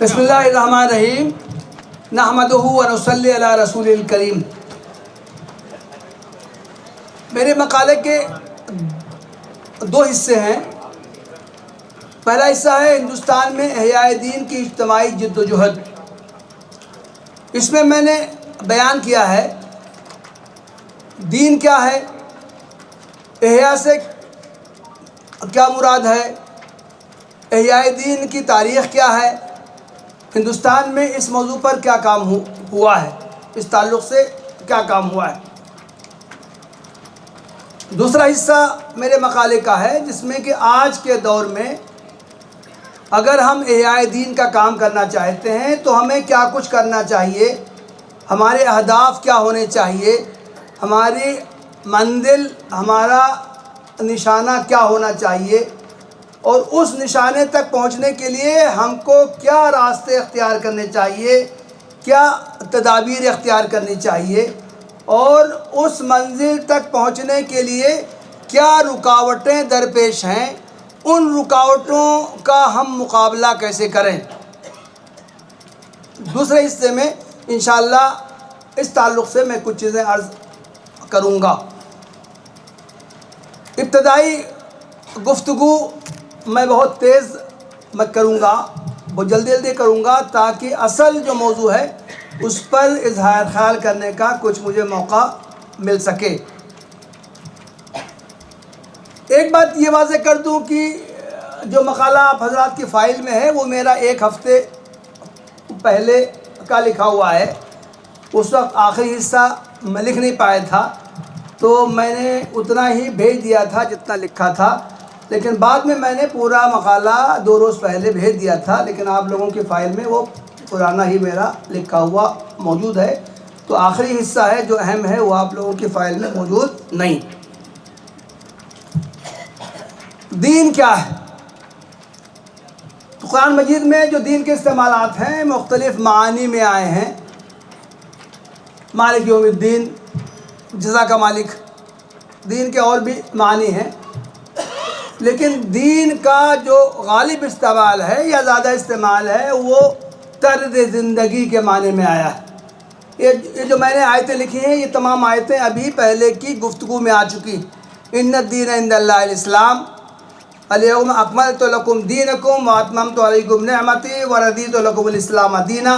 بسم اللہ الرحمن الرحیم نحمدہ و نصلی علی رسول الکریم۔ میرے مقالے کے دو حصے ہیں۔ پہلا حصہ ہے ہندوستان میں احیاء دین کی اجتماعی جد و جہد۔ اس میں میں نے بیان کیا ہے دین کیا ہے، احیاء سے کیا مراد ہے، احیاء دین کی تاریخ کیا ہے، ہندوستان میں اس موضوع پر کیا کام ہوا ہے، اس تعلق سے کیا کام ہوا ہے۔ دوسرا حصہ میرے مقالے کا ہے جس میں کہ آج کے دور میں اگر ہم احیاء دین کا کام کرنا چاہتے ہیں تو ہمیں کیا کچھ کرنا چاہیے، ہمارے اہداف کیا ہونے چاہیے، ہماری منزل، ہمارا نشانہ کیا ہونا چاہیے، اور اس نشانے تک پہنچنے کے لیے ہم کو کیا راستے اختیار کرنے چاہیے، کیا تدابیر اختیار کرنی چاہیے، اور اس منزل تک پہنچنے کے لیے کیا رکاوٹیں درپیش ہیں، ان رکاوٹوں کا ہم مقابلہ کیسے کریں۔ دوسرے حصے میں انشاءاللہ اس تعلق سے میں کچھ چیزیں عرض کروں گا۔ ابتدائی گفتگو میں بہت تیز میں کروں گا، بہت جلدی کروں گا تاکہ اصل جو موضوع ہے اس پر اظہار خیال کرنے کا کچھ مجھے موقع مل سکے۔ ایک بات یہ واضح کر دوں کہ جو مقالہ آپ حضرات کی فائل میں ہے وہ میرا ایک ہفتے پہلے کا لکھا ہوا ہے۔ اس وقت آخری حصہ میں لکھ نہیں پایا تھا تو میں نے اتنا ہی بھیج دیا تھا جتنا لکھا تھا، لیکن بعد میں نے پورا مقالہ 2 روز پہلے بھیج دیا تھا، لیکن آپ لوگوں کی فائل میں وہ پرانا ہی میرا لکھا ہوا موجود ہے، تو آخری حصہ ہے جو اہم ہے وہ آپ لوگوں کی فائل میں موجود نہیں۔ دین کیا ہے؟ تو قرآن مجید میں جو دین کے استعمالات ہیں مختلف معانی میں آئے ہیں۔ مالک یوم الدین، جزا کا مالک، دین کے اور بھی معنی ہیں، لیکن دین کا جو غالب استعمال ہے یا زیادہ استعمال ہے وہ طرز زندگی کے معنی میں آیا ہے۔ یہ جو میں نے آیتیں لکھی ہیں یہ تمام آیتیں ابھی پہلے کی گفتگو میں آ چکی۔ ان الدین عند اللہ الاسلام، الیوم اکملت لکم دینکم واتممت علیکم نعمتی ورضیت لکم الاسلام دینا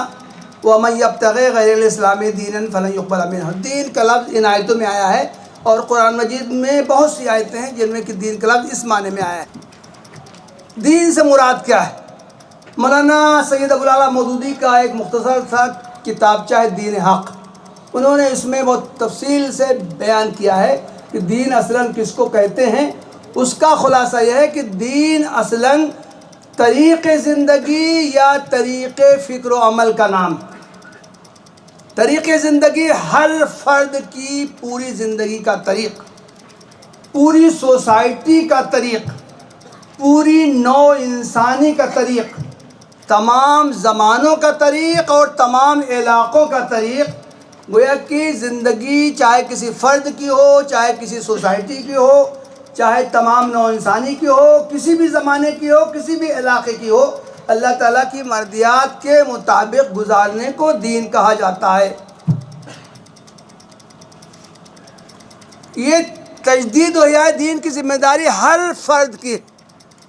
ومن یبتغی غیر الاسلام دینا فلن یقبل منہ۔ دین کا لفظ ان آیتوں میں آیا ہے، اور قرآن مجید میں بہت سی آیتیں ہیں جن میں کہ دین کا لفظ اس معنی میں آیا ہے۔ دین سے مراد کیا ہے؟ مولانا سید ابو الاعلیٰ مودودی کا ایک مختصر سا کتابچہ ہے دین حق، انہوں نے اس میں بہت تفصیل سے بیان کیا ہے کہ دین اصلاً کس کو کہتے ہیں۔ اس کا خلاصہ یہ ہے کہ دین اصلاً طریق زندگی یا طریق فکر و عمل کا نام۔ طریق زندگی ہر فرد کی پوری زندگی کا طریق، پوری سوسائٹی کا طریق، پوری نوع انسانی کا طریق، تمام زمانوں کا طریق اور تمام علاقوں کا طریق۔ گویا کہ زندگی چاہے کسی فرد کی ہو، چاہے کسی سوسائٹی کی ہو، چاہے تمام نوع انسانی کی ہو، کسی بھی زمانے کی ہو، کسی بھی علاقے کی ہو، اللہ تعالیٰ کی مرضیات کے مطابق گزارنے کو دین کہا جاتا ہے۔ یہ تجدید و احیاء دین کی ذمہ داری ہر فرد کی،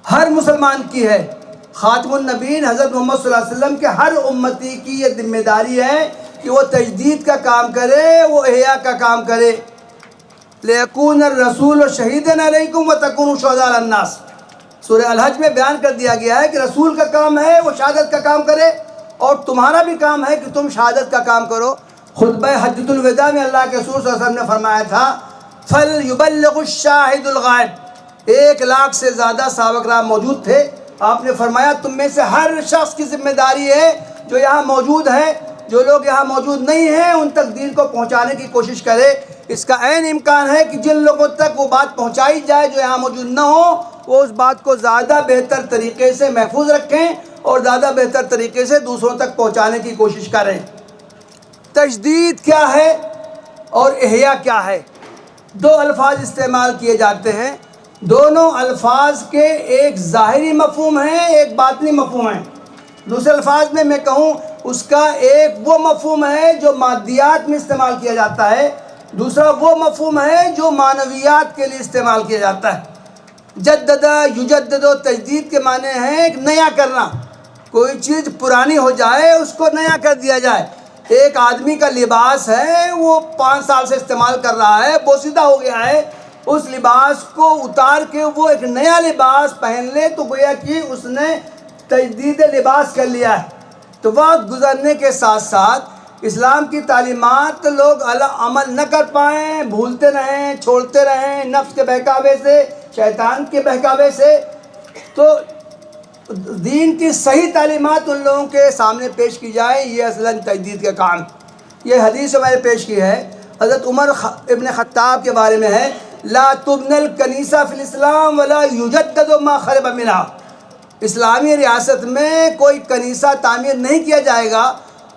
ہر مسلمان کی ہے۔ خاتم النبیین حضرت محمد صلی اللہ علیہ وسلم کے ہر امتی کی یہ ذمہ داری ہے کہ وہ تجدید کا کام کرے، وہ احیاء کا کام کرے۔ لِيَكُونَ الرَّسُولُ شَهِيدًا عَلَيْكُمْ وَتَكُونُوا شُهَدَاءَ عَلَى النَّاسِ۔ سورہ الحج میں بیان کر دیا گیا ہے کہ رسول کا کام ہے وہ شہادت کا کام کرے، اور تمہارا بھی کام ہے کہ تم شہادت کا کام کرو۔ خطبہ حجۃ الوداع میں اللہ کے رسول صلی اللہ علیہ وسلم نے فرمایا تھا فَلْيُبَلِّغُ الشَّاهِدُ الْغَائِبَ۔ 1 لاکھ سے زیادہ صحابہ کرام موجود تھے، آپ نے فرمایا تم میں سے ہر شخص کی ذمہ داری ہے جو یہاں موجود ہے، جو لوگ یہاں موجود نہیں ہیں ان تک دین کو پہنچانے کی کوشش کرے۔ اس کا عین امکان ہے کہ جن لوگوں تک وہ بات پہنچائی جائے جو یہاں موجود نہ ہو، وہ اس بات کو زیادہ بہتر طریقے سے محفوظ رکھیں اور زیادہ بہتر طریقے سے دوسروں تک پہنچانے کی کوشش کریں۔ تجدید کیا ہے اور احیاء کیا ہے؟ 2 الفاظ استعمال کیے جاتے ہیں، دونوں الفاظ کے ایک ظاہری مفہوم ہیں، ایک باطنی مفہوم ہے۔ دوسرے الفاظ میں کہوں اس کا ایک وہ مفہوم ہے جو مادیات میں استعمال کیا جاتا ہے، دوسرا وہ مفہوم ہے جو معنویات کے لیے استعمال کیا جاتا ہے۔ جدد یجدد و تجدید کے معنی ہیں ایک نیا کرنا، کوئی چیز پرانی ہو جائے اس کو نیا کر دیا جائے۔ ایک آدمی کا لباس ہے، وہ 5 سال سے استعمال کر رہا ہے، بوسیدہ ہو گیا ہے، اس لباس کو اتار کے وہ ایک نیا لباس پہن لے تو گویا کہ اس نے تجدید لباس کر لیا ہے۔ تو وقت گزرنے کے ساتھ ساتھ اسلام کی تعلیمات لوگ عمل نہ کر پائیں، بھولتے رہیں، چھوڑتے رہیں، نفس کے بہکاوے سے، شیطان کے بہکاوے سے، تو دین کی صحیح تعلیمات ان لوگوں کے سامنے پیش کی جائے، یہ اصلاً تجدید کا کام۔ یہ حدیث میں نے پیش کی ہے، حضرت عمر ابن خطاب کے بارے میں ہے، لا تبنى الکنیسہ فی الاسلام ولا یجدد ما خرب منہا۔ اسلامی ریاست میں کوئی کنیسہ تعمیر نہیں کیا جائے گا،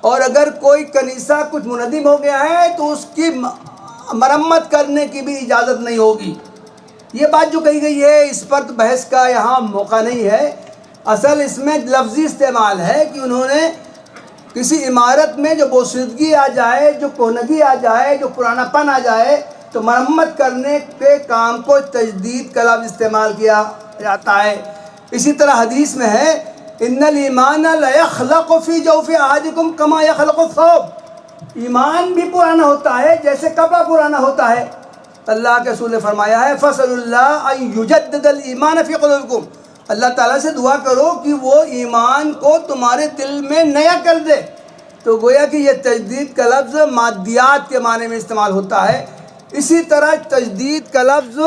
اور اگر کوئی کنیسہ کچھ منہدم ہو گیا ہے تو اس کی مرمت کرنے کی بھی اجازت نہیں ہوگی۔ یہ بات جو کہی گئی ہے اس پر بحث کا یہاں موقع نہیں ہے، اصل اس میں لفظی استعمال ہے کہ انہوں نے کسی عمارت میں جو بوسیدگی آ جائے، جو کہنگی آ جائے، جو پرانا پن آ جائے تو مرمت کرنے کے کام کو تجدید کا لفظ استعمال کیا جاتا ہے۔ اسی طرح حدیث میں ہے، ان الایمان لیخلق فی جوف احدکم کما یخلق الثوب، ایمان بھی پرانا ہوتا ہے جیسے کپڑا پرانا ہوتا ہے۔ اللہ کے رسول نے فرمایا ہے، فَاسْأَلُوا اللَّهَ أَن يُجَدِّدَ الْإِيمَانَ فِي قُلُوبِكُمْ، اللہ تعالیٰ سے دعا کرو کہ وہ ایمان کو تمہارے دل میں نیا کر دے۔ تو گویا کہ یہ تجدید کا لفظ مادیات کے معنی میں استعمال ہوتا ہے، اسی طرح تجدید کا لفظ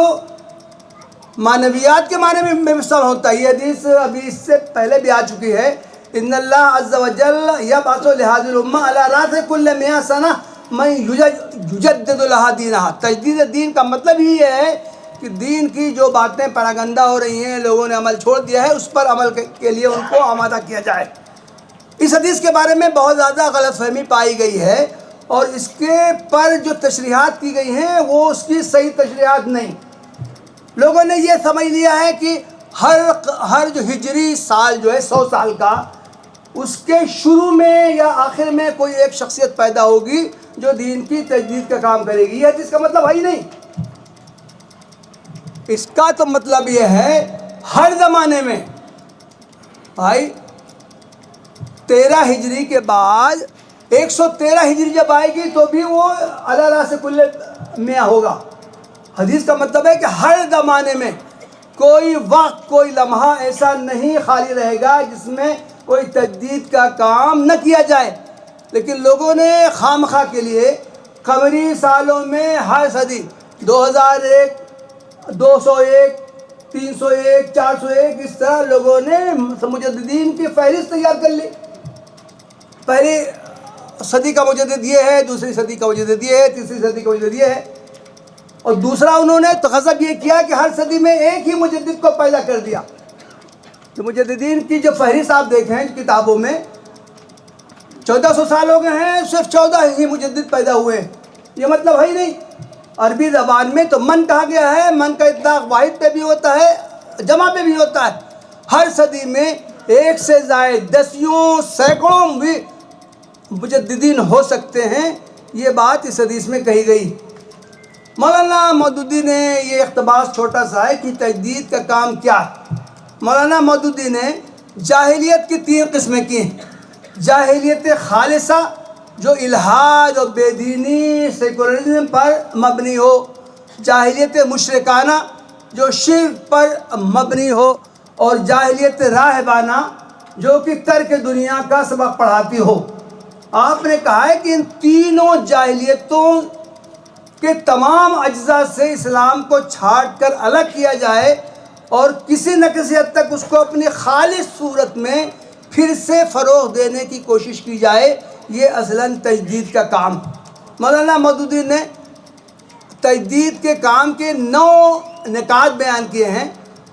معنویات کے معنی میں استعمال ہوتا ہے۔ یہ حدیث ابھی اس سے پہلے بھی آ چکی ہے، ان اللہ عز وجل یبعث لہذه الامہ علی راس کل 100 سنہ من یجدد لها دینہا۔ تجدید دین کا مطلب ہی یہ ہے کہ دین کی جو باتیں پراگندہ ہو رہی ہیں، لوگوں نے عمل چھوڑ دیا ہے، اس پر عمل کے لیے ان کو آمادہ کیا جائے۔ اس حدیث کے بارے میں بہت زیادہ غلط فہمی پائی گئی ہے، اور اس کے پر جو تشریحات کی گئی ہیں وہ اس کی صحیح تشریحات نہیں۔ لوگوں نے یہ سمجھ لیا ہے کہ ہر جو ہجری سال جو ہے 100 سال کا، اس کے شروع میں یا آخر میں کوئی ایک شخصیت پیدا ہوگی جو دین کی تجدید کا کام کرے گی۔ یہ حدیث کا مطلب ہے ہی نہیں۔ اس کا تو مطلب یہ ہے ہر زمانے میں، بھائی 13 ہجری کے بعد 113 ہجری جب آئے گی تو بھی وہ علی راس کل 100 ہوگا۔ حدیث کا مطلب ہے کہ ہر زمانے میں کوئی وقت، کوئی لمحہ ایسا نہیں خالی رہے گا جس میں کوئی تجدید کا کام نہ کیا جائے۔ لیکن لوگوں نے خام خواہ کے لیے قمری سالوں میں ہر صدی 2001، 201، 301، 401، اس طرح لوگوں نے مجددین کی فہرست تیار کر لی۔ پہلی صدی کا مجدد یہ ہے، دوسری صدی کا مجدد یہ ہے، تیسری صدی کا مجدد یہ ہے، اور دوسرا انہوں نے غضب یہ کیا کہ ہر صدی میں ایک ہی مجدد کو پیدا کر دیا۔ تو مجددین کی جو فہرست آپ دیکھیں کتابوں میں 1400 سال ہو گئے ہیں، صرف 14 ہی مجدد پیدا ہوئے ہیں۔ یہ مطلب ہے ہی نہیں۔ عربی زبان میں تو من کہا گیا ہے، من کا اطلاق واحد پہ بھی ہوتا ہے، جمع پہ بھی ہوتا ہے۔ ہر صدی میں ایک سے زائد دسیوں سینکڑوں بھی مجددین ہو سکتے ہیں۔ یہ بات اس حدیث میں کہی گئی۔ مولانا مودودی نے یہ اقتباس چھوٹا سا ہے کہ تجدید کا کام کیا ہے۔ مولانا مودودی نے جاہلیت کی 3 قسمیں کی ہیں۔ جاہلیت خالصہ جو الحاد اور بے دینی سیکولرزم پر مبنی ہو، جاہلیت مشرکانہ جو شرک پر مبنی ہو، اور جاہلیت راہبانہ جو کہ ترک دنیا کا سبق پڑھاتی ہو۔ آپ نے کہا ہے کہ ان تینوں جاہلیتوں کے تمام اجزاء سے اسلام کو چھانٹ کر الگ کیا جائے اور کسی نہ کسی حد تک اس کو اپنی خالص صورت میں پھر سے فروغ دینے کی کوشش کی جائے، یہ اصلاً تجدید کا کام۔ مولانا مودودی نے تجدید کے کام کے 9 نکات بیان کیے ہیں۔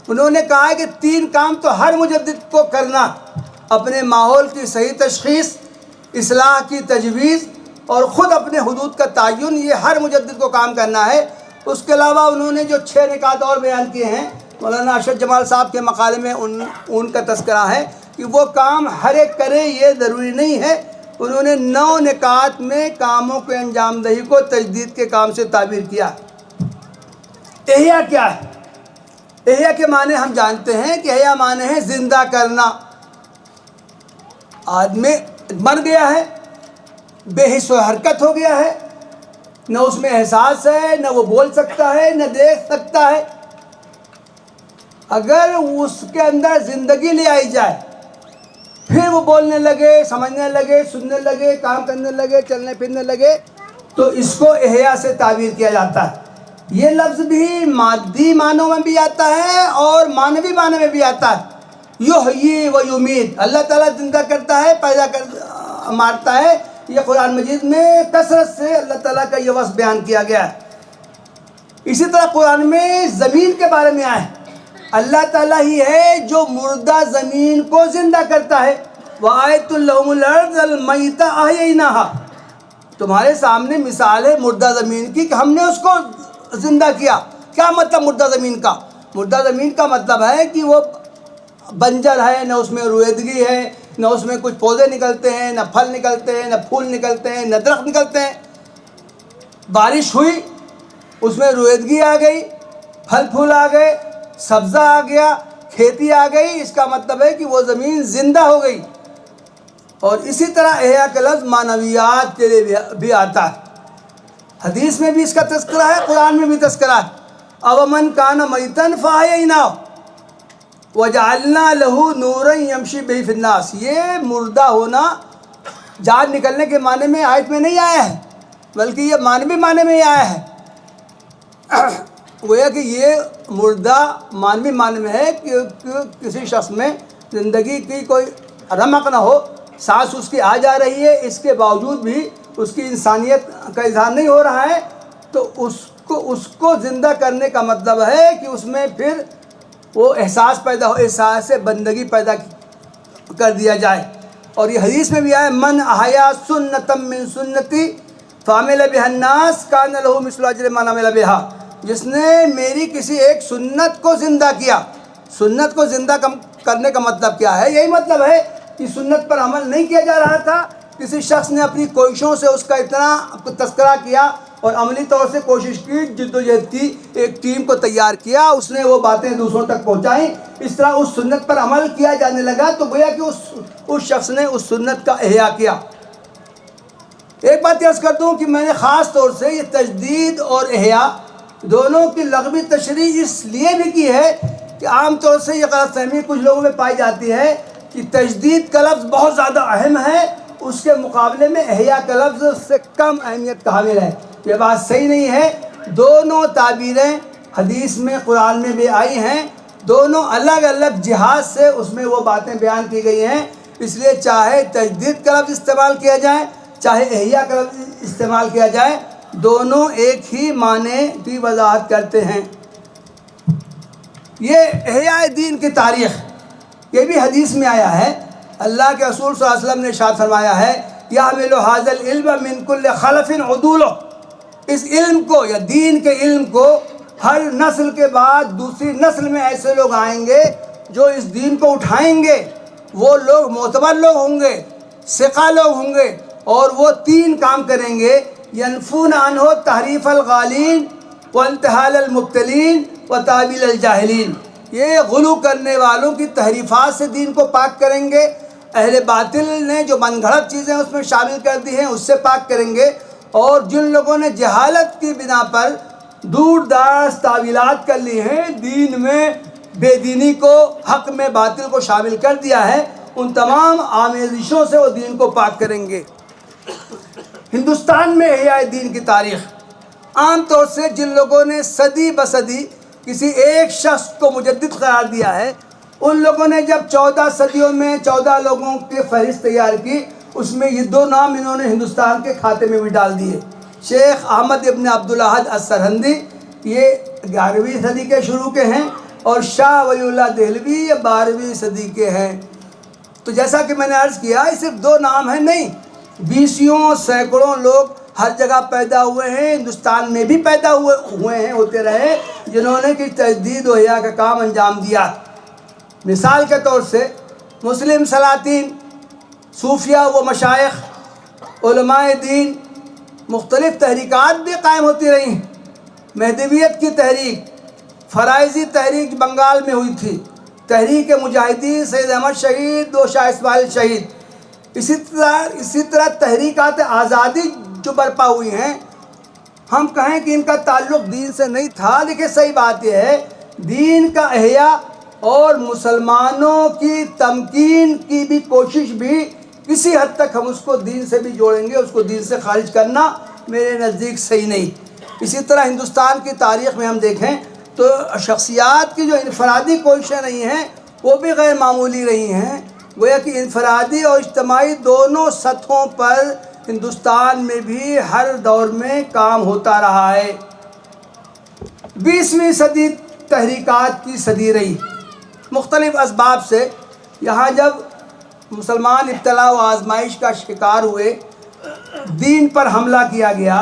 انہوں نے کہا ہے کہ 3 کام تو ہر مجدد کو کرنا: اپنے ماحول کی صحیح تشخیص، اصلاح کی تجویز، اور خود اپنے حدود کا تعین، یہ ہر مجدد کو کام کرنا ہے۔ اس کے علاوہ انہوں نے جو 6 نکات اور بیان کیے ہیں، مولانا ارشد جمال صاحب کے مقالے میں ان کا تذکرہ ہے کہ وہ کام ہر ایک کرے یہ ضروری نہیں ہے۔ انہوں نے 9 نکات میں کاموں کے انجام دہی کو تجدید کے کام سے تعبیر کیا۔ احیا کیا ہے؟ احیا کے معنی ہم جانتے ہیں کہ احیا معنی ہے زندہ کرنا۔ آدمی مر گیا ہے، بے حس و حرکت ہو گیا ہے، نہ اس میں احساس ہے، نہ وہ بول سکتا ہے، نہ دیکھ سکتا ہے۔ اگر اس کے اندر زندگی لے آئی جائے، پھر وہ بولنے لگے، سمجھنے لگے، سننے لگے، کام کرنے لگے، چلنے پھرنے لگے، تو اس کو احیا سے تعبیر کیا جاتا ہے۔ یہ لفظ بھی مادی معنوں میں بھی آتا ہے اور معنوی معنی میں بھی آتا ہے۔ یحیی و یمیت، اللہ تعالیٰ زندہ کرتا ہے، پیدا مارتا ہے۔ یہ قرآن مجید میں کثرت سے اللہ تعالیٰ کا یہ وصف بیان کیا گیا ہے۔ اسی طرح قرآن میں زمین کے بارے میں آیا ہے، اللہ تعالیٰ ہی ہے جو مردہ زمین کو زندہ کرتا ہے۔ وَآیَةٌ لَهُمُ الْأَرْضُ الْمَيْتَةَ أَحْيَيْنَاهَا، تمہارے سامنے مثال ہے مردہ زمین کی کہ ہم نے اس کو زندہ کیا۔ کیا مطلب مردہ زمین کا؟ مردہ زمین کا مطلب ہے کہ وہ بنجر ہے، نہ اس میں رویدگی ہے، نہ اس میں کچھ پودے نکلتے ہیں، نہ پھل نکلتے ہیں، نہ پھول نکلتے ہیں، نہ درخت نکلتے ہیں۔ بارش ہوئی، اس میں رویدگی آ گئی، پھل پھول آ گئے، سبزہ آ گیا، کھیتی آ گئی، اس کا مطلب ہے کہ وہ زمین زندہ ہو گئی۔ اور اسی طرح احیا کا لفظ معنویات کے لیے بھی آتا ہے۔ حدیث میں بھی اس کا تذکرہ ہے، قرآن میں بھی تذکرہ ہے۔ أَوَمَنْ كَانَ مَيْتًا فَأَحْيَيْنَاهُ وَجَعَلْنَا لَهُ نُورًا يَمْشِي بِهِ فِي النَّاسِ، یہ مردہ ہونا جان نکلنے کے معنی میں آیت میں نہیں آیا ہے، بلکہ یہ معنوی معنی میں آیا ہے۔ گویا کہ یہ مردہ معنوی معنی میں ہے کہ کسی شخص میں زندگی کی کوئی رمق نہ ہو، سانس اس کی آ جا رہی ہے، اس کے باوجود بھی اس کی انسانیت کا اظہار نہیں ہو رہا ہے، تو اس کو زندہ کرنے کا مطلب ہے کہ اس میں پھر وہ احساس پیدا ہو، احساس بندگی پیدا کر دیا جائے۔ اور یہ حدیث میں بھی آیا، من احیا سنۃ من سنتی فعمل بها الناس کان له مثل اجر من عمل بها، جس نے میری کسی ایک سنت کو زندہ کیا۔ سنت کو زندہ کرنے کا مطلب کیا ہے؟ یہی مطلب ہے کہ سنت پر عمل نہیں کیا جا رہا تھا، کسی شخص نے اپنی کوششوں سے اس کا اتنا تذکرہ کیا اور عملی طور سے کوشش کی، جد و جہد کی، ایک ٹیم کو تیار کیا، اس نے وہ باتیں دوسروں تک پہنچائیں، اس طرح اس سنت پر عمل کیا جانے لگا، تو گویا کہ اس شخص نے اس سنت کا احیا کیا۔ ایک بات عرض کر دوں کہ میں نے خاص طور سے یہ تجدید اور احیا دونوں کی لغوی تشریح اس لیے بھی کی ہے کہ عام طور سے یہ غلط فہمی کچھ لوگوں میں پائی جاتی ہے کہ تجدید کا لفظ بہت زیادہ اہم ہے، اس کے مقابلے میں احیا کا لفظ اس سے کم اہمیت کا حامل ہے۔ یہ بات صحیح نہیں ہے۔ دونوں تعبیریں حدیث میں، قرآن میں بھی آئی ہیں، دونوں الگ الگ جہاز سے اس میں وہ باتیں بیان کی گئی ہیں، اس لیے چاہے تجدید کا لفظ استعمال کیا جائے، چاہے احیا کا لفظ استعمال کیا جائے، دونوں ایک ہی معنی کی وضاحت کرتے ہیں۔ یہ احیاء دین کی تاریخ، یہ بھی حدیث میں آیا ہے۔ اللہ کے رسول صلی اللہ علیہ وسلم نے ارشاد فرمایا ہے، یحمل ھذا العلم من کل خلف عدول، اس علم کو یا دین کے علم کو ہر نسل کے بعد دوسری نسل میں ایسے لوگ آئیں گے جو اس دین کو اٹھائیں گے، وہ لوگ معتبر لوگ ہوں گے، ثقہ لوگ ہوں گے، اور وہ 3 کام کریں گے، ینفون عنہ تحریف الغالین وانتحال المبتلین وتاویل الجاہلین، یہ غلو کرنے والوں کی تحریفات سے دین کو پاک کریں گے، اہل باطل نے جو من گھڑت چیزیں اس میں شامل کر دی ہیں اس سے پاک کریں گے، اور جن لوگوں نے جہالت کی بنا پر دور دراز تعویلات کر لی ہیں، دین میں بے دینی کو حق میں باطل کو شامل کر دیا ہے، ان تمام آمیزشوں سے وہ دین کو پاک کریں گے۔ ہندوستان میں احیاء دین کی تاریخ، عام طور سے جن لوگوں نے صدی بصدی کسی ایک شخص کو مجدد قرار دیا ہے، ان لوگوں نے جب 14 صدیوں میں 14 لوگوں کی فہرست تیار کی، اس میں یہ 2 نام انہوں نے ہندوستان کے کھاتے میں بھی ڈال دیے، شیخ احمد ابن عبدالاحد السرہندی، یہ 11ویں صدی کے شروع کے ہیں، اور شاہ ولی اللہ دہلوی یہ 12ویں صدی کے ہیں۔ تو جیسا کہ میں نے عرض کیا، یہ صرف 2 نام ہیں نہیں، 20 سینکڑوں لوگ ہر جگہ پیدا ہوئے ہیں، ہندوستان میں بھی پیدا ہوئے ہیں، ہوتے رہے، جنہوں نے کہ تجدید و احیا کا کام انجام دیا۔ مثال کے طور سے مسلم سلاطین، صوفیہ و مشائخ، علماء دین، مختلف تحریکات بھی قائم ہوتی رہی ہیں۔ مہدویت کی تحریک، فرائضی تحریک بنگال میں ہوئی تھی، تحریک مجاہدین سید احمد شہید و شاہ اسماعیل شہید، اسی طرح تحریکات آزادی جو برپا ہوئی ہیں، ہم کہیں کہ ان کا تعلق دین سے نہیں تھا، لیکن صحیح بات یہ ہے دین کا احیاء اور مسلمانوں کی تمکین کی بھی کوشش بھی کسی حد تک ہم اس کو دین سے بھی جوڑیں گے، اس کو دین سے خارج کرنا میرے نزدیک صحیح نہیں۔ اسی طرح ہندوستان کی تاریخ میں ہم دیکھیں تو شخصیات کی جو انفرادی کوششیں رہی ہیں وہ بھی غیر معمولی رہی ہیں، گویا کہ انفرادی اور اجتماعی دونوں سطحوں پر ہندوستان میں بھی ہر دور میں کام ہوتا رہا ہے۔ 20ویں صدی تحریکات کی صدی رہی، مختلف اسباب سے یہاں جب مسلمان ابتلا و آزمائش کا شکار ہوئے، دین پر حملہ کیا گیا،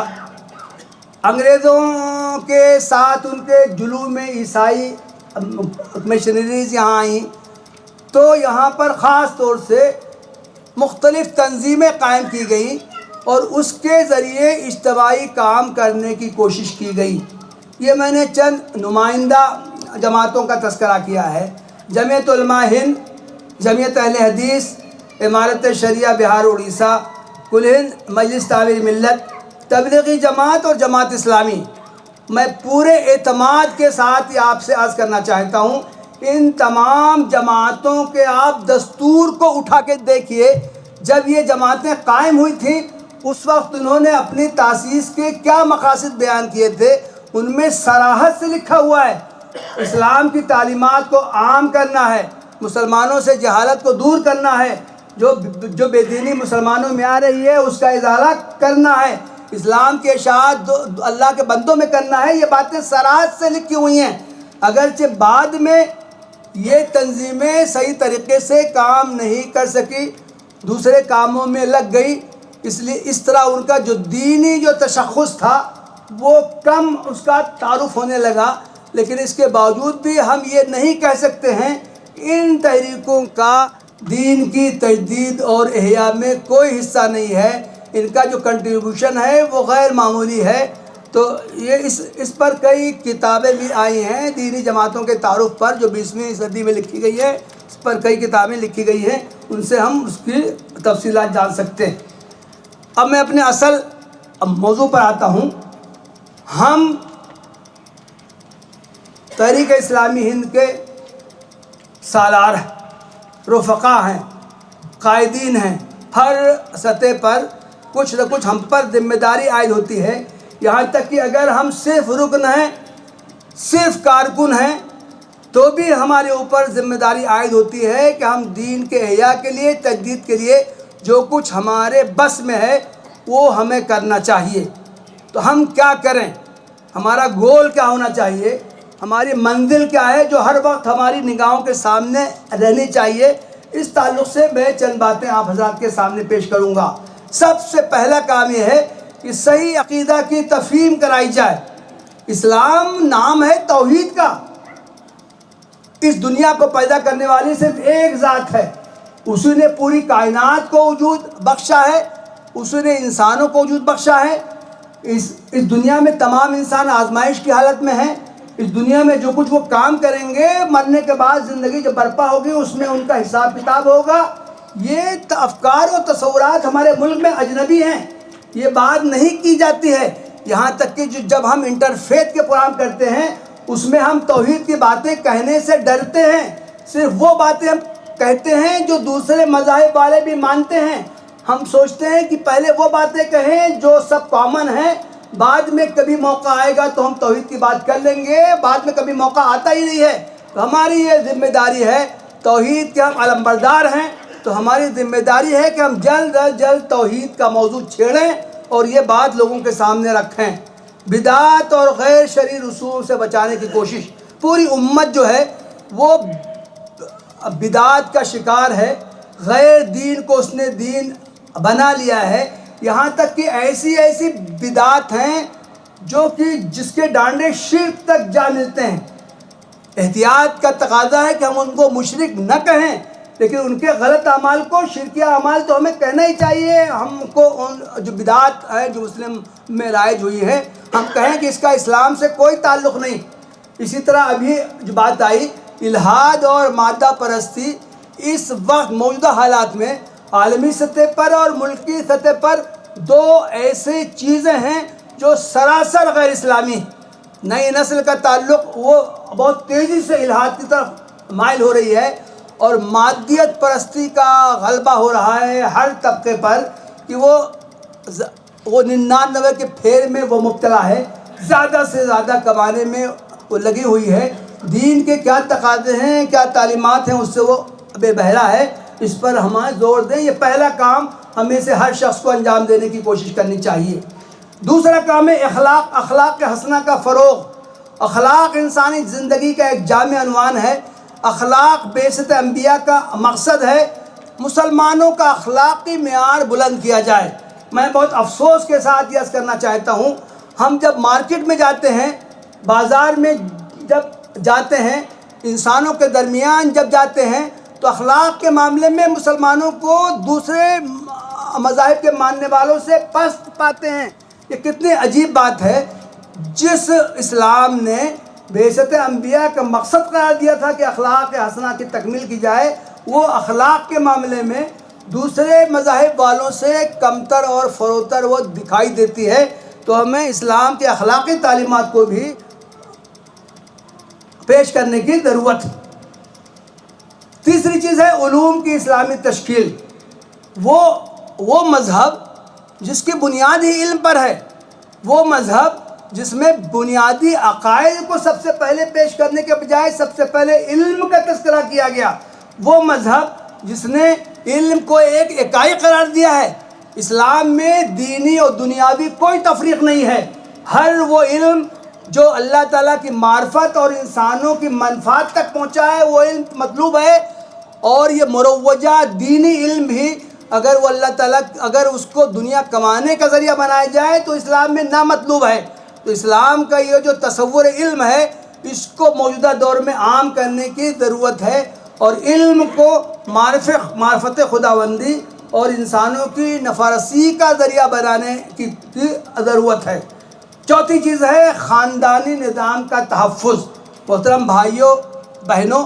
انگریزوں کے ساتھ ان کے جلوم عیسائی مشنریز یہاں آئیں، تو یہاں پر خاص طور سے مختلف تنظیمیں قائم کی گئیں اور اس کے ذریعے اجتماعی کام کرنے کی کوشش کی گئی۔ یہ میں نے چند نمائندہ جماعتوں کا تذکرہ کیا ہے۔ جمعیت علماء ہند، جمعیت اہل حدیث، امارت شریعہ بہار اڑیسہ، کل ہند مجلس تعمیر ملت، تبلیغی جماعت اور جماعت اسلامی۔ میں پورے اعتماد کے ساتھ یہ آپ سے عرض کرنا چاہتا ہوں، ان تمام جماعتوں کے آپ دستور کو اٹھا کے دیکھیے، جب یہ جماعتیں قائم ہوئی تھیں اس وقت انہوں نے اپنی تاسیس کے کیا مقاصد بیان کیے تھے، ان میں صراحت سے لکھا ہوا ہے اسلام کی تعلیمات کو عام کرنا ہے، مسلمانوں سے جہالت کو دور کرنا ہے، جو بے دینی مسلمانوں میں آ رہی ہے اس کا ازالہ کرنا ہے، اسلام کی اشاعت اللہ کے بندوں میں کرنا ہے۔ یہ باتیں صراحت سے لکھی ہوئی ہیں، اگرچہ بعد میں یہ تنظیمیں صحیح طریقے سے کام نہیں کر سکی، دوسرے کاموں میں لگ گئی، اس لیے اس طرح ان کا جو دینی جو تشخص تھا وہ کم اس کا تعارف ہونے لگا۔ لیکن اس کے باوجود بھی ہم یہ نہیں کہہ سکتے ہیں ان تحریکوں کا دین کی تجدید اور احیاء میں کوئی حصہ نہیں ہے، ان کا جو کنٹریبیوشن ہے وہ غیر معمولی ہے۔ تو یہ اس پر کئی کتابیں بھی آئی ہیں دینی جماعتوں کے تعارف پر، جو 20ویں صدی میں لکھی گئی ہے، اس پر کئی کتابیں لکھی گئی ہیں، ان سے ہم اس کی تفصیلات جان سکتے ہیں۔ اب میں اپنے اصل موضوع پر آتا ہوں۔ ہم تحریک اسلامی ہند کے سالار ہیں، رفقا ہیں، قائدین ہیں، ہر سطح پر کچھ نہ کچھ ہم پر ذمہ داری عائد ہوتی ہے، یہاں تک کہ اگر ہم صرف رکن ہیں، صرف کارکن ہیں، تو بھی ہمارے اوپر ذمہ داری عائد ہوتی ہے کہ ہم دین کے احیاء کے لیے، تجدید کے لیے جو کچھ ہمارے بس میں ہے وہ ہمیں کرنا چاہیے۔ تو ہم کیا کریں، ہمارا گول کیا ہونا چاہیے، ہماری منزل کیا ہے جو ہر وقت ہماری نگاہوں کے سامنے رہنی چاہیے، اس تعلق سے میں چند باتیں آپ حضرات کے سامنے پیش کروں گا۔ سب سے پہلا کام یہ ہے کہ صحیح عقیدہ کی تفہیم کرائی جائے۔ اسلام نام ہے توحید کا، اس دنیا کو پیدا کرنے والی صرف ایک ذات ہے، اسی نے پوری کائنات کو وجود بخشا ہے، اسی نے انسانوں کو وجود بخشا ہے۔ اس دنیا میں تمام انسان آزمائش کی حالت میں ہیں، اس دنیا میں جو کچھ وہ کام کریں گے مرنے کے بعد زندگی جو برپا ہوگی اس میں ان کا حساب کتاب ہوگا۔ یہ افکار و تصورات ہمارے ملک میں اجنبی ہیں، یہ بات نہیں کی جاتی ہے، یہاں تک کہ جب ہم انٹرفیتھ کے پروگرام کرتے ہیں اس میں ہم توحید کی باتیں کہنے سے ڈرتے ہیں، صرف وہ باتیں ہم کہتے ہیں جو دوسرے مذاہب والے بھی مانتے ہیں۔ ہم سوچتے ہیں کہ پہلے وہ باتیں کہیں جو سب کامن ہیں، بعد میں کبھی موقع آئے گا تو ہم توحید کی بات کر لیں گے، بعد میں کبھی موقع آتا ہی نہیں ہے۔ تو ہماری یہ ذمہ داری ہے، توحید کے ہم علمبردار ہیں تو ہماری ذمہ داری ہے کہ ہم جلد از جلد توحید کا موضوع چھیڑیں اور یہ بات لوگوں کے سامنے رکھیں۔ بدعات اور غیر شرعی رسوم سے بچانے کی کوشش، پوری امت جو ہے وہ بدعات کا شکار ہے، غیر دین کو اس نے دین بنا لیا ہے، یہاں تک کہ ایسی بدعات ہیں جو کہ جس کے ڈانڈے شرک تک جا ملتے ہیں۔ احتیاط کا تقاضا ہے کہ ہم ان کو مشرک نہ کہیں، لیکن ان کے غلط اعمال کو شرکیہ اعمال تو ہمیں کہنا ہی چاہیے. ہم کو ان جو بدعات ہے جو مسلم میں رائج ہوئی ہے ہم کہیں کہ اس کا اسلام سے کوئی تعلق نہیں. اسی طرح ابھی جو بات آئی الحاد اور مادہ پرستی، اس وقت موجودہ حالات میں عالمی سطح پر اور ملکی سطح پر دو ایسے چیزیں ہیں جو سراسر غیر اسلامی. نئی نسل کا تعلق وہ بہت تیزی سے الحاد کی طرف مائل ہو رہی ہے، اور مادیت پرستی کا غلبہ ہو رہا ہے ہر طبقے پر کہ وہ 99 کے پھیر میں وہ مبتلا ہے، زیادہ سے زیادہ کمانے میں وہ لگی ہوئی ہے. دین کے کیا تقاضے ہیں، کیا تعلیمات ہیں، اس سے وہ بے بہرا ہے. اس پر ہمیں زور دیں. یہ پہلا کام ہمیں سے ہر شخص کو انجام دینے کی کوشش کرنی چاہیے. دوسرا کام ہے اخلاق حسنہ کا فروغ. اخلاق انسانی زندگی کا ایک جامع عنوان ہے. اخلاق بعثت انبیاء کا مقصد ہے. مسلمانوں کا اخلاقی معیار بلند کیا جائے. میں بہت افسوس کے ساتھ یہ عرض کرنا چاہتا ہوں، ہم جب مارکیٹ میں جاتے ہیں، بازار میں جب جاتے ہیں، انسانوں کے درمیان جب جاتے ہیں، تو اخلاق کے معاملے میں مسلمانوں کو دوسرے مذاہب کے ماننے والوں سے پست پاتے ہیں. یہ کتنی عجیب بات ہے. جس اسلام نے بعثت انبیاء کا مقصد قرار دیا تھا کہ اخلاق حسنہ کی تکمیل کی جائے، وہ اخلاق کے معاملے میں دوسرے مذاہب والوں سے کمتر اور فروتر وہ دکھائی دیتی ہے. تو ہمیں اسلام کے اخلاقی تعلیمات کو بھی پیش کرنے کی ضرورت ہے. تیسری چیز ہے علوم کی اسلامی تشکیل. وہ مذہب جس کی بنیاد ہی علم پر ہے، وہ مذہب جس میں بنیادی عقائد کو سب سے پہلے پیش کرنے کے بجائے سب سے پہلے علم کا تذکرہ کیا گیا، وہ مذہب جس نے علم کو ایک اکائی قرار دیا ہے. اسلام میں دینی اور دنیاوی کوئی تفریق نہیں ہے. ہر وہ علم جو اللہ تعالیٰ کی معرفت اور انسانوں کی منفعت تک پہنچا ہے وہ علم مطلوب ہے. اور یہ مروجہ دینی علم بھی اگر وہ اللہ تعالیٰ اگر اس کو دنیا کمانے کا ذریعہ بنایا جائے تو اسلام میں نامطلوب ہے. تو اسلام کا یہ جو تصور علم ہے اس کو موجودہ دور میں عام کرنے کی ضرورت ہے، اور علم کو معرفت خداوندی اور انسانوں کی نفارسی کا ذریعہ بنانے کی ضرورت ہے. چوتھی چیز ہے خاندانی نظام کا تحفظ. محترم بھائیوں بہنوں،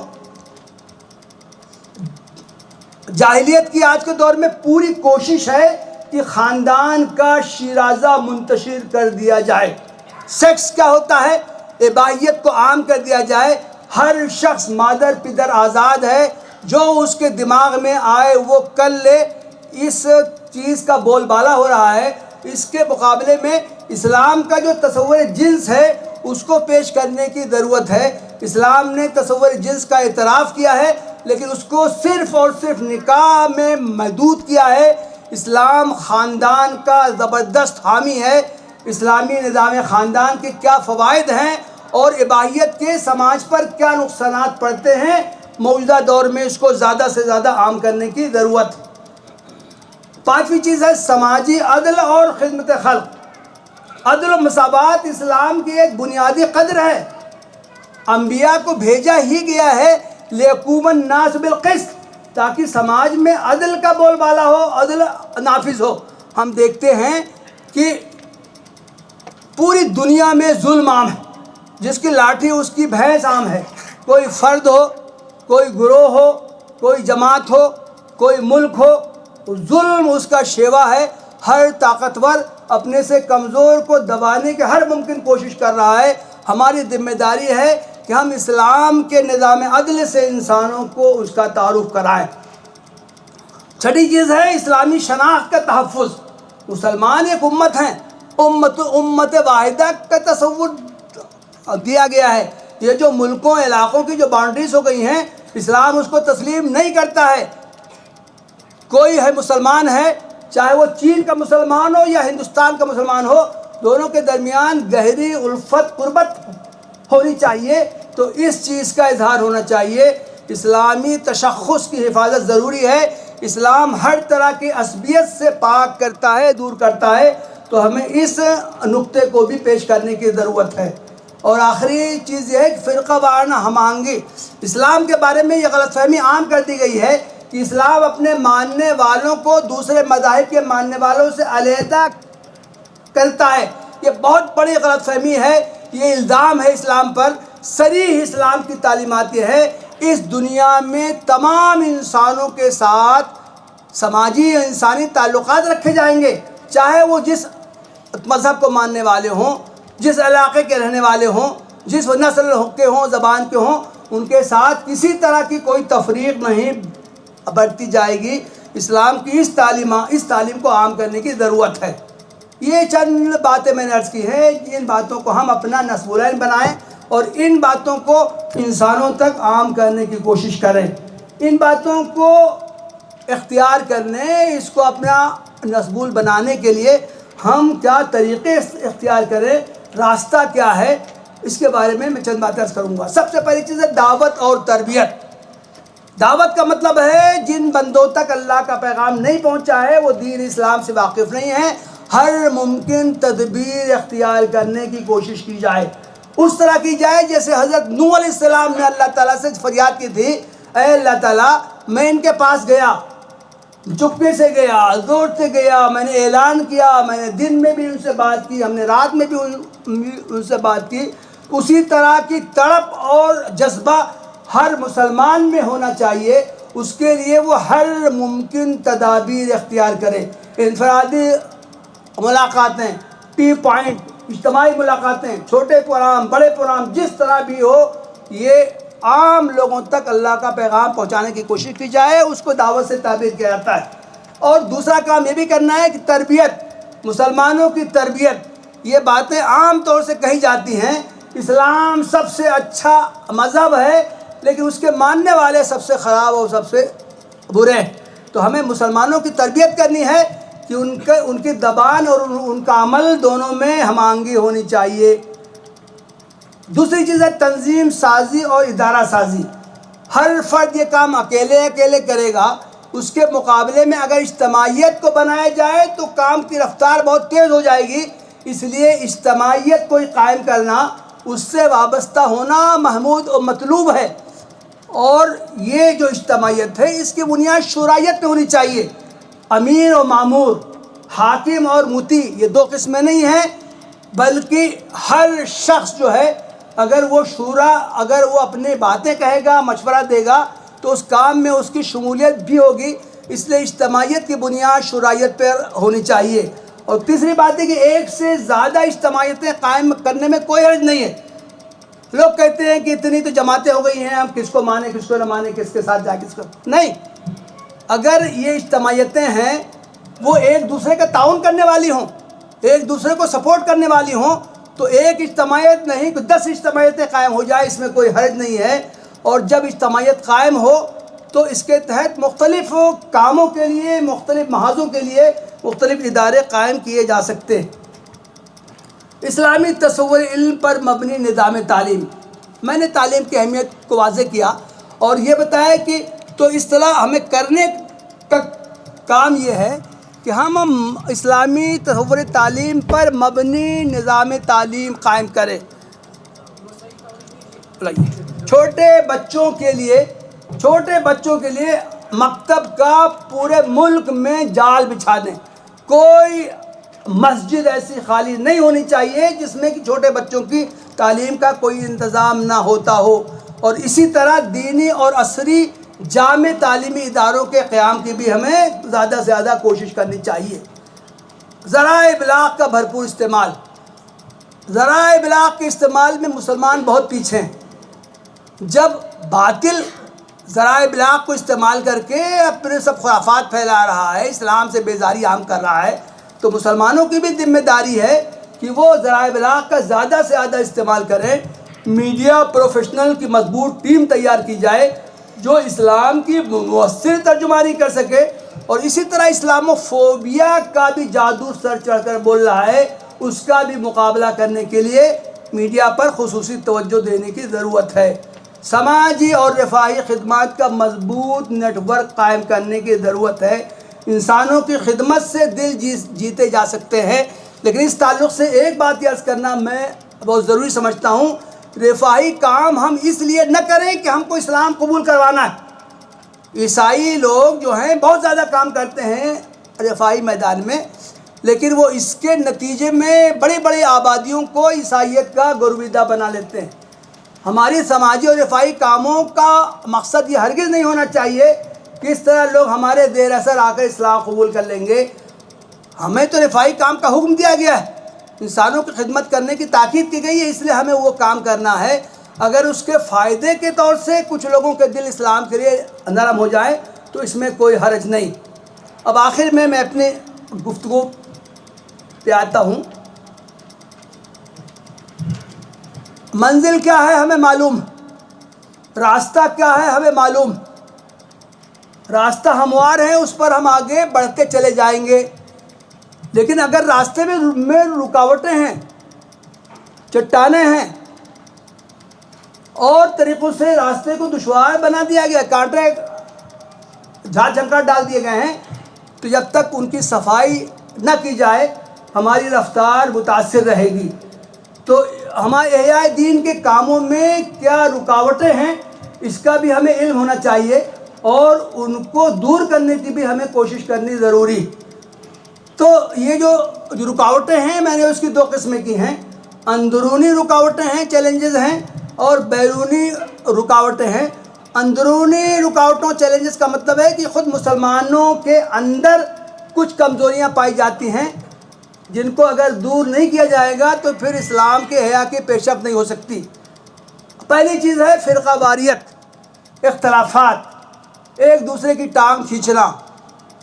جاہلیت کی آج کے دور میں پوری کوشش ہے کہ خاندان کا شیرازہ منتشر کر دیا جائے. سیکس کیا ہوتا ہے، اباحیت کو عام کر دیا جائے. ہر شخص مادر پدر آزاد ہے، جو اس کے دماغ میں آئے وہ کر لے. اس چیز کا بول بالا ہو رہا ہے. اس کے مقابلے میں اسلام کا جو تصور جنس ہے اس کو پیش کرنے کی ضرورت ہے. اسلام نے تصور جنس کا اعتراف کیا ہے لیکن اس کو صرف اور صرف نکاح میں محدود کیا ہے. اسلام خاندان کا زبردست حامی ہے. اسلامی نظام خاندان کے کیا فوائد ہیں اور اباحیت کے سماج پر کیا نقصانات پڑتے ہیں، موجودہ دور میں اس کو زیادہ سے زیادہ عام کرنے کی ضرورت ہے. پانچویں چیز ہے سماجی عدل اور خدمت خلق. عدل و مساوات اسلام کی ایک بنیادی قدر ہے. انبیاء کو بھیجا ہی گیا ہے لِیَقُومَ النَّاسُ بِالْقِسْطِ، تاکہ سماج میں عدل کا بول بالا ہو، عدل نافذ ہو. ہم دیکھتے ہیں کہ پوری دنیا میں ظلم عام ہے. جس کی لاٹھی اس کی بھینس عام ہے. کوئی فرد ہو، کوئی گروہ ہو، کوئی جماعت ہو، کوئی ملک ہو، ظلم اس کا شیوا ہے. ہر طاقتور اپنے سے کمزور کو دبانے کی ہر ممکن کوشش کر رہا ہے. ہماری ذمہ داری ہے کہ ہم اسلام کے نظام عدل سے انسانوں کو اس کا تعارف کرائیں. چھٹی چیز ہے اسلامی شناخت کا تحفظ. مسلمان ایک امت ہیں، امت واحدہ کا تصور دیا گیا ہے. یہ جو ملکوں علاقوں کی جو باؤنڈریز ہو گئی ہیں اسلام اس کو تسلیم نہیں کرتا ہے. کوئی ہے مسلمان ہے، چاہے وہ چین کا مسلمان ہو یا ہندوستان کا مسلمان ہو، دونوں کے درمیان گہری الفت قربت ہونی چاہیے. تو اس چیز کا اظہار ہونا چاہیے. اسلامی تشخص کی حفاظت ضروری ہے. اسلام ہر طرح کی عصبیت سے پاک کرتا ہے، دور کرتا ہے. تو ہمیں اس نقطے کو بھی پیش کرنے کی ضرورت ہے. اور آخری چیز یہ ہے کہ فرقہ وارانہ ہم آہنگی. اسلام کے بارے میں یہ غلط فہمی عام کر دی گئی ہے کہ اسلام اپنے ماننے والوں کو دوسرے مذاہب کے ماننے والوں سے علیحدہ کرتا ہے، یہ بہت بڑی غلط فہمی ہے، یہ الزام ہے اسلام پر۔ صریح اسلام کی تعلیمات یہ ہے، اس دنیا میں تمام انسانوں کے ساتھ سماجی اور انسانی تعلقات رکھے جائیں گے، چاہے وہ جس مذہب کو ماننے والے ہوں، جس علاقے کے رہنے والے ہوں، جس نسل کے ہوں، زبان کے ہوں، ان کے ساتھ کسی طرح کی کوئی تفریق نہیں برتی جائے گی۔ اسلام کی اس تعلیم کو عام کرنے کی ضرورت ہے۔ یہ چند باتیں میں نے عرض کی ہیں، ان باتوں کو ہم اپنا نصب العین بنائیں اور ان باتوں کو انسانوں تک عام کرنے کی کوشش کریں۔ ان باتوں کو اختیار کرنے، اس کو اپنا نصب ال بنانے کے لیے ہم کیا طریقے اختیار کریں، راستہ کیا ہے، اس کے بارے میں چند باتیں عرض کروں گا۔ سب سے پہلی چیز ہے دعوت اور تربیت۔ دعوت کا مطلب ہے جن بندوں تک اللہ کا پیغام نہیں پہنچا ہے، وہ دین اسلام سے واقف نہیں ہیں، ہر ممکن تدبیر اختیار کرنے کی کوشش کی جائے۔ اس طرح کی جائے جیسے حضرت نوح علیہ السلام نے اللہ تعالیٰ سے فریاد کی تھی، اے اللہ تعالیٰ میں ان کے پاس گیا، چپکے سے گیا، زور سے گیا، میں نے اعلان کیا، میں نے دن میں بھی ان سے بات کی، ہم نے رات میں بھی ان سے بات کی۔ اسی طرح کی تڑپ اور جذبہ ہر مسلمان میں ہونا چاہیے، اس کے لیے وہ ہر ممکن تدابیر اختیار کرے۔ انفرادی ملاقاتیں، ٹی پوائنٹ، اجتماعی ملاقاتیں، چھوٹے پروگرام، بڑے پروگرام، جس طرح بھی ہو، یہ عام لوگوں تک اللہ کا پیغام پہنچانے کی کوشش کی جائے، اس کو دعوت سے تعبیر کیا جاتا ہے۔ اور دوسرا کام یہ بھی کرنا ہے کہ تربیت، مسلمانوں کی تربیت۔ یہ باتیں عام طور سے کہی جاتی ہیں، اسلام سب سے اچھا مذہب ہے لیکن اس کے ماننے والے سب سے خراب اور سب سے برے ہیں۔ تو ہمیں مسلمانوں کی تربیت کرنی ہے کہ ان کی زبان اور ان کا عمل دونوں میں ہم آہنگی ہونی چاہیے۔ دوسری چیز ہے تنظیم سازی اور ادارہ سازی۔ ہر فرد یہ کام اکیلے کرے گا، اس کے مقابلے میں اگر اجتماعیت کو بنایا جائے تو کام کی رفتار بہت تیز ہو جائے گی۔ اس لیے اجتماعیت کو قائم کرنا، اس سے وابستہ ہونا محمود اور مطلوب ہے۔ اور یہ جو اجتماعیت ہے اس کی بنیاد شورائیت پہ ہونی چاہیے۔ امیر و مامور، حاکم اور مطیع، یہ دو قسمیں نہیں ہیں، بلکہ ہر شخص جو ہے اگر وہ اگر وہ اپنی باتیں کہے گا، مشورہ دے گا تو اس کام میں اس کی شمولیت بھی ہوگی۔ اس لیے اجتماعیت کی بنیاد شورائیت پر ہونی چاہیے۔ اور تیسری بات ہے کہ ایک سے زیادہ اجتماعیتیں قائم کرنے میں کوئی حرج نہیں ہے۔ لوگ کہتے ہیں کہ اتنی تو جماعتیں ہو گئی ہیں، ہم کس کو مانیں کس کو نہ مانیں، کس کے ساتھ جائیں کس کو نہیں۔ اگر یہ اجتماعیتیں ہیں وہ ایک دوسرے کا تعاون کرنے والی ہوں، ایک دوسرے کو سپورٹ کرنے والی ہوں، تو ایک اجتماعیت نہیں 10 اجتماعیتیں قائم ہو جائے، اس میں کوئی حرج نہیں ہے۔ اور جب اجتماعیت قائم ہو تو اس کے تحت مختلف کاموں کے لیے، مختلف محاذوں کے لیے مختلف ادارے قائم کیے جا سکتے ہیں۔ اسلامی تصور علم پر مبنی نظام تعلیم۔ میں نے تعلیم کی اہمیت کو واضح کیا اور یہ بتایا کہ تو اس طرح ہمیں کرنے کا کام یہ ہے کہ ہم اسلامی تصور تعلیم پر مبنی نظام تعلیم قائم کریں۔ چھوٹے بچوں کے لیے مکتب کا پورے ملک میں جال بچھا دیں۔ کوئی مسجد ایسی خالی نہیں ہونی چاہیے جس میں کہ چھوٹے بچوں کی تعلیم کا کوئی انتظام نہ ہوتا ہو۔ اور اسی طرح دینی اور عصری جامع تعلیمی اداروں کے قیام کی بھی ہمیں زیادہ سے زیادہ کوشش کرنی چاہیے۔ ذرائع ابلاغ کا بھرپور استعمال۔ ذرائع ابلاغ کے استعمال میں مسلمان بہت پیچھے ہیں۔ جب باطل ذرائع ابلاغ کو استعمال کر کے اپنے سب خرافات پھیلا رہا ہے، اسلام سے بیزاری عام کر رہا ہے، تو مسلمانوں کی بھی ذمہ داری ہے کہ وہ ذرائع ابلاغ کا زیادہ سے زیادہ استعمال کریں۔ میڈیا پروفیشنل کی مضبوط ٹیم تیار کی جائے جو اسلام کی مؤثر ترجمانی کر سکے، اور اسی طرح اسلام و فوبیا کا بھی جادو سر چڑھ کر بول رہا ہے، اس کا بھی مقابلہ کرنے کے لیے میڈیا پر خصوصی توجہ دینے کی ضرورت ہے۔ سماجی اور رفاہی خدمات کا مضبوط نیٹ ورک قائم کرنے کی ضرورت ہے۔ انسانوں کی خدمت سے دل جیتے جا سکتے ہیں، لیکن اس تعلق سے ایک بات عرض کرنا میں بہت ضروری سمجھتا ہوں، رفاہی کام ہم اس لیے نہ کریں کہ ہم کو اسلام قبول کروانا ہے۔ عیسائی لوگ جو ہیں بہت زیادہ کام کرتے ہیں رفاہی میدان میں، لیکن وہ اس کے نتیجے میں بڑی بڑی آبادیوں کو عیسائیت کا گرویدہ بنا لیتے ہیں۔ ہماری سماجی اور رفاہی کاموں کا مقصد یہ ہرگز نہیں ہونا چاہیے کہ اس طرح لوگ ہمارے دیر اثر آ کر اسلام قبول کر لیں گے۔ ہمیں تو رفاہی کام کا حکم دیا گیا ہے، انسانوں کی خدمت کرنے کی تاکید کی گئی ہے، اس لیے ہمیں وہ کام کرنا ہے۔ اگر اس کے فائدے کے طور سے کچھ لوگوں کے دل اسلام کے لیے نرم ہو جائے تو اس میں کوئی حرج نہیں۔ اب آخر میں اپنی گفتگو پہ آتا ہوں۔ منزل کیا ہے ہمیں معلوم، راستہ کیا ہے ہمیں معلوم، راستہ ہموار ہے، اس پر ہم آگے بڑھ کے چلے جائیں گے، لیکن اگر راستے میں رکاوٹیں ہیں، چٹانیں ہیں، اور طریقوں سے راستے کو دشوار بنا دیا گیا، کانٹے جھاڑ جھنکار ڈال دیے گئے ہیں، تو جب تک ان کی صفائی نہ کی جائے ہماری رفتار متاثر رہے گی۔ تو ہمارے احیاء دین کے کاموں میں کیا رکاوٹیں ہیں اس کا بھی ہمیں علم ہونا چاہیے، اور ان کو دور کرنے کی بھی ہمیں کوشش کرنی ضروری۔ تو یہ جو رکاوٹیں ہیں میں نے اس کی دو قسمیں کی ہیں، اندرونی رکاوٹیں ہیں، چیلنجز ہیں، اور بیرونی رکاوٹیں ہیں۔ اندرونی رکاوٹوں چیلنجز کا مطلب ہے کہ خود مسلمانوں کے اندر کچھ کمزوریاں پائی جاتی ہیں جن کو اگر دور نہیں کیا جائے گا تو پھر اسلام کے احیا کی پیش رفت نہیں ہو سکتی۔ پہلی چیز ہے فرقہ واریت، اختلافات، ایک دوسرے کی ٹانگ کھینچنا،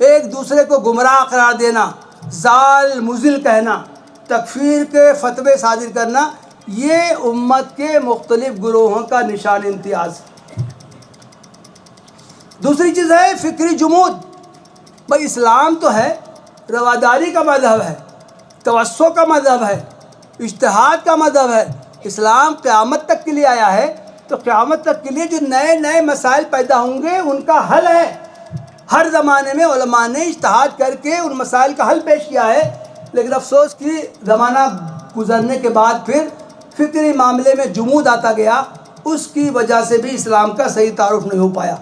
ایک دوسرے کو گمراہ قرار دینا، ضال مضل کہنا، تکفیر کے فتوے صادر کرنا، یہ امت کے مختلف گروہوں کا نشان امتیاز۔ دوسری چیز ہے فکری جمود۔ بھائی اسلام تو ہے، رواداری کا مذہب ہے، توسع کا مذہب ہے، اجتہاد کا مذہب ہے۔ اسلام قیامت تک کے لیے آیا ہے، تو قیامت تک کے لیے جو نئے نئے مسائل پیدا ہوں گے ان کا حل ہے۔ ہر زمانے میں علماء نے اجتہاد کر کے ان مسائل کا حل پیش کیا ہے، لیکن افسوس کہ زمانہ گزرنے کے بعد پھر فکری معاملے میں جمود آتا گیا، اس کی وجہ سے بھی اسلام کا صحیح تعارف نہیں ہو پایا۔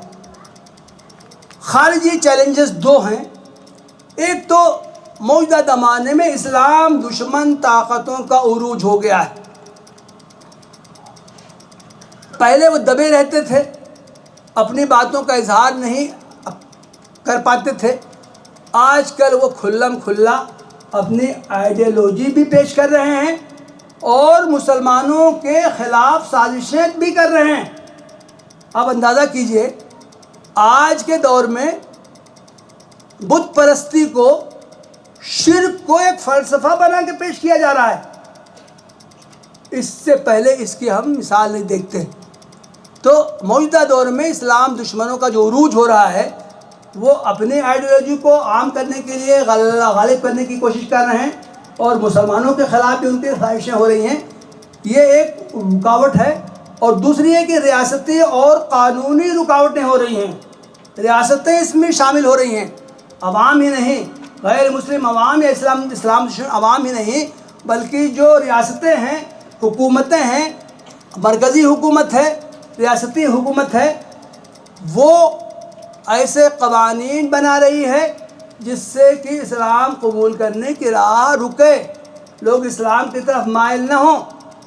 خارجی چیلنجز دو ہیں، ایک تو موجودہ زمانے میں اسلام دشمن طاقتوں کا عروج ہو گیا ہے۔ پہلے وہ دبے رہتے تھے، اپنی باتوں کا اظہار نہیں کر پاتے تھے، آج کل وہ کھلم کھلا اپنی آئیڈیالوجی بھی پیش کر رہے ہیں اور مسلمانوں کے خلاف سازشیں بھی کر رہے ہیں۔ آپ اندازہ کیجئے آج کے دور میں بت پرستی کو، شرک کو ایک فلسفہ بنا کے پیش کیا جا رہا ہے۔ اس سے پہلے اس کی ہم مثال نہیں دیکھتے۔ تو موجودہ دور میں اسلام دشمنوں کا جو عروج ہو رہا ہے وہ اپنی آئیڈیالوجی کو عام کرنے کے لیے غالب کرنے کی کوشش کر رہے ہیں، اور مسلمانوں کے خلاف بھی ان کی خواہشیں ہو رہی ہیں، یہ ایک رکاوٹ ہے۔ اور دوسری ہے کہ ریاستی اور قانونی رکاوٹیں ہو رہی ہیں، ریاستیں اس میں شامل ہو رہی ہیں، عوام ہی نہیں، غیر مسلم عوام یا اسلام دشمن عوام ہی نہیں، بلکہ جو ریاستیں ہیں، حکومتیں ہیں، مرکزی حکومت ہے، ریاستی حکومت ہے، وہ ایسے قوانین بنا رہی ہے جس سے کہ اسلام قبول کرنے کی راہ رکے، لوگ اسلام کی طرف مائل نہ ہوں،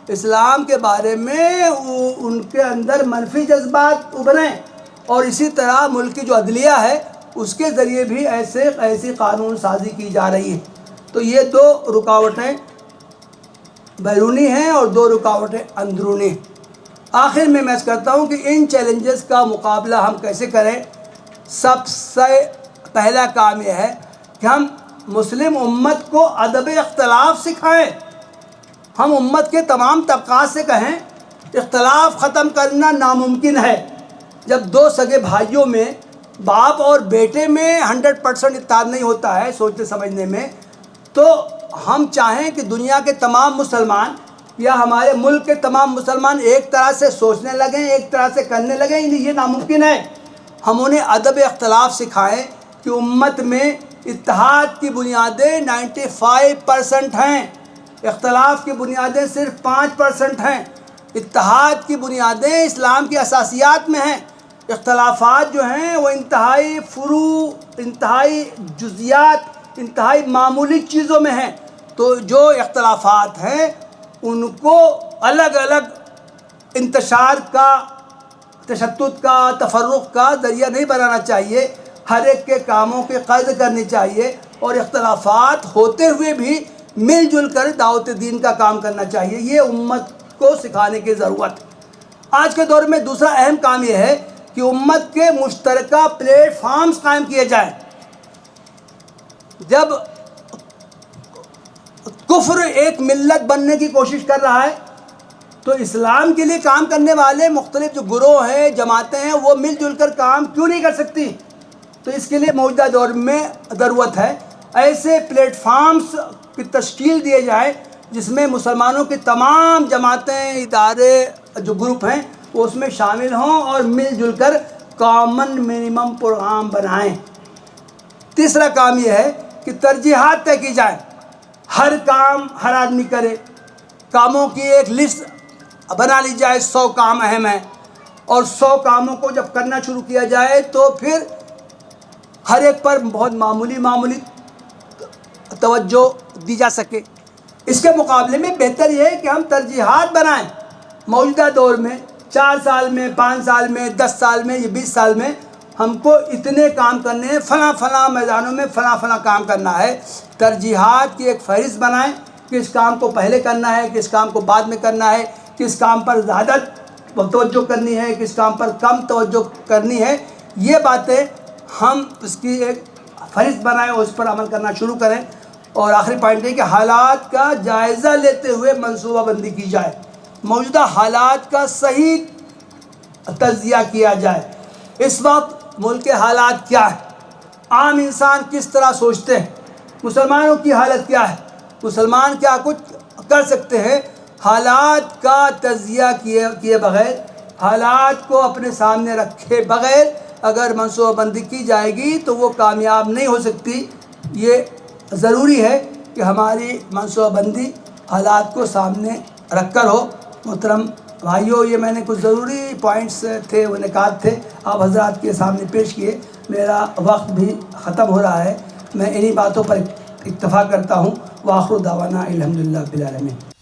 اسلام کے بارے میں ان کے اندر منفی جذبات ابھریں، اور اسی طرح ملک کی جو عدلیہ ہے اس کے ذریعے بھی ایسی قانون سازی کی جا رہی ہے۔ تو یہ دو رکاوٹیں بیرونی ہیں اور دو رکاوٹیں اندرونی۔ آخر میں عرض کرتا ہوں کہ ان چیلنجز کا مقابلہ ہم کیسے کریں۔ سب سے پہلا کام یہ ہے کہ ہم مسلم امت کو ادب اختلاف سکھائیں، ہم امت کے تمام طبقات سے کہیں اختلاف ختم کرنا ناممکن ہے۔ جب دو سگے بھائیوں میں باپ اور بیٹے میں 100% اتحاد نہیں ہوتا ہے سوچنے سمجھنے میں، تو ہم چاہیں کہ دنیا کے تمام مسلمان یا ہمارے ملک کے تمام مسلمان ایک طرح سے سوچنے لگیں، ایک طرح سے کرنے لگیں، یہ ناممکن ہے۔ ہم انہیں ادب اختلاف سکھائیں کہ امت میں اتحاد کی بنیادیں 95% ہیں، اختلاف کی بنیادیں صرف 5% ہیں، اتحاد کی بنیادیں اسلام کی اساسیات میں ہیں۔ اختلافات جو ہیں وہ انتہائی فروع، انتہائی جزیات، انتہائی معمولی چیزوں میں ہیں. تو جو اختلافات ہیں ان کو الگ الگ انتشار کا، تشتت کا، تفرق کا ذریعہ نہیں بنانا چاہیے. ہر ایک کے کاموں کی قدر کرنی چاہیے اور اختلافات ہوتے ہوئے بھی مل جل کر دعوت دین کا کام کرنا چاہیے. یہ امت کو سکھانے کی ضرورت ہے. آج کے دور میں دوسرا اہم کام یہ ہے کہ امت کے مشترکہ پلیٹ فارمز قائم کیے جائیں. جب کفر ایک ملت بننے کی کوشش کر رہا ہے تو اسلام کے لیے کام کرنے والے مختلف جو گروہ ہیں، جماعتیں ہیں، وہ مل جل کر کام کیوں نہیں کر سکتی؟ تو اس کے لیے موجودہ دور میں ضرورت ہے ایسے پلیٹ فارمز کی تشکیل دیے جائے جس میں مسلمانوں کی تمام جماعتیں، ادارے، جو گروپ ہیں وہ اس میں شامل ہوں اور مل جل کر کامن منیمم پروگرام بنائیں. تیسرا کام یہ ہے کہ ترجیحات طے کی جائیں. ہر کام ہر آدمی کرے. کاموں کی ایک لسٹ بنا لی جائے. 100 کام اہم ہیں اور 100 کاموں کو جب کرنا شروع کیا جائے تو پھر ہر ایک پر بہت معمولی توجہ دی جا سکے. اس کے مقابلے میں بہتر یہ ہے کہ ہم ترجیحات بنائیں. موجودہ دور میں 4 سال میں، 5 سال میں، 10 سال میں، یہ 20 سال میں ہم کو اتنے کام کرنے ہیں، فلاں میدانوں میں فلاں کام کرنا ہے. ترجیحات کی ایک فہرست بنائیں. کس کام کو پہلے کرنا ہے، کس کام کو بعد میں کرنا ہے، کس کام پر زیادہ توجہ کرنی ہے، کس کام پر کم توجہ کرنی ہے. یہ باتیں ہم اس کی ایک فہرست بنائیں اور اس پر عمل کرنا شروع کریں. اور آخری پوائنٹ یہ کہ حالات کا جائزہ لیتے ہوئے منصوبہ بندی کی جائے. موجودہ حالات کا صحیح تجزیہ کیا جائے. اس وقت ملک کے حالات کیا ہیں، عام انسان کس طرح سوچتے ہیں، مسلمانوں کی حالت کیا ہے، مسلمان کیا کچھ کر سکتے ہیں. حالات کا تجزیہ کیے بغیر، حالات کو اپنے سامنے رکھے بغیر اگر منصوبہ بندی کی جائے گی تو وہ کامیاب نہیں ہو سکتی. یہ ضروری ہے کہ ہماری منصوبہ بندی حالات کو سامنے رکھ کر ہو. محترم بھائیوں، یہ میں نے کچھ ضروری پوائنٹس تھے، وہ نکات تھے، آپ حضرات کے سامنے پیش کیے. میرا وقت بھی ختم ہو رہا ہے. میں انہی باتوں پر اکتفا کرتا ہوں. وآخر دعوانا الحمدللہ رب العالمین.